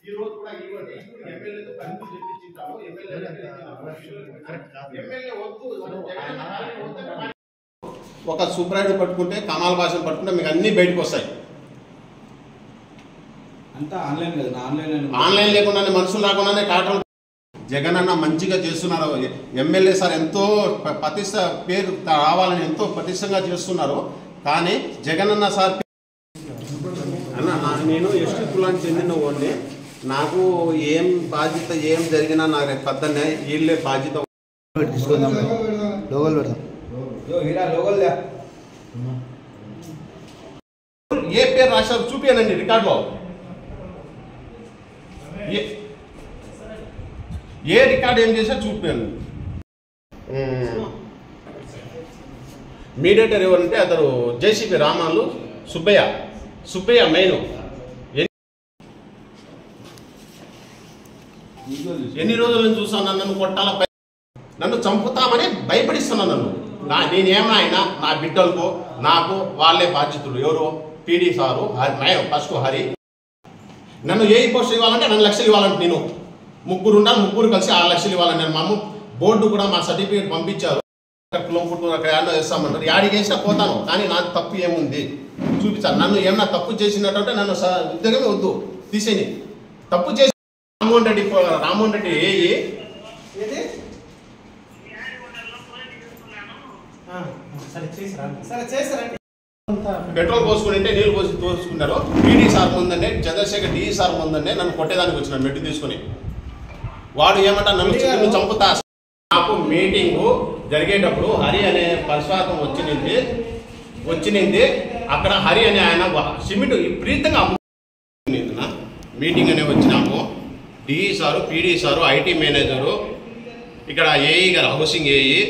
ఈ రోజు కూడా ఇవ్వండి ఎమ్మెల్యేతో పని చేయించాము ఎమ్మెల్యే వద్దు ఒక సూపరైడర్ పట్టుకుంటే కమాల్ భాషను పట్టుకుంటే మీకు అన్ని బయటకు వస్తాయి. అంతా ఆన్లైన్ కదా, ఆన్లైన్ లేకుండానే మనుషులు రాకుండానే కాటలు జగన్ అన్న మంచిగా చేస్తున్నారు. ఎమ్మెల్యే సార్ ఎంతో ప్రతిష్ట పేరు రావాలని ఎంతో ప్రతిష్టంగా చేస్తున్నారు. కానీ జగన్ అన్న సార్ అన్న నేను ఎస్టీ కులానికి చెందిన వాడిని. నాకు ఏం బాధ్యత ఏం జరిగినా నాకు పెద్దనే వీళ్ళే బాధ్యత తీసుకుందాం. లోగోలు పెడదాం. ఏ పేరు రాశారు చూపించండి రికార్డులో. ఏ రికార్డు ఏం చేశారు చూపించండి. మీడియేటర్ ఎవరంటే అతను జేసీపీ రామాలు సుబ్బయ్య మెయిన్. ఎన్ని రోజుల నుంచి చూసాను నన్ను కొట్టాల, నన్ను చంపుతామని భయపడిస్తున్నాను. నేనేమైనా నా బిడ్డలకు నాకు వాళ్ళే బాధ్యతలు. ఎవరు? PD sir, first Hari. నన్ను ఏ పోస్ట్ ఇవ్వాలంటే 2 లక్షలు ఇవ్వాలంటే నేను ముగ్గురు ఉండాలి, ముగ్గురు కలిసి 6 లక్షలు ఇవ్వాలని నేను మా బోర్డు కూడా మా సర్టిఫికేట్ పంపించారు. అక్కడ యాడ్లో వేస్తామన్నారు. యాడికి వేసినా పోతాను, కానీ నాకు తప్పు ఏముంది చూపించాలి. నన్ను ఏమన్నా తప్పు చేసినట్టుంటే నన్ను ఉద్యోగమే వద్దు, తీసేని. తప్పు చేసి రామ్మోహన్ రెడ్డి పెట్రోల్ పోసుకుని నీళ్ళు పోసి తోసుకున్నారు. పీడీ సార్ ముందండి, చంద్రశేఖర్ డిఈ సార్ ముందండి నన్ను కొట్టేదానికి వచ్చినాడు మెట్టు తీసుకుని. వాడు ఏమంటా నన్ను చంపుతా. నాకు మీటింగు జరిగేటప్పుడు హరి అనే పరిశ్వాతం వచ్చినింది. అక్కడ హరి అనే ఆయన సిమెంట్ విపరీతంగా మీటింగ్ అనే వచ్చినాము. DE sir, PD sir, IT manager, ఇక్కడ ఏఈ గారు హౌసింగ్ ఏఈ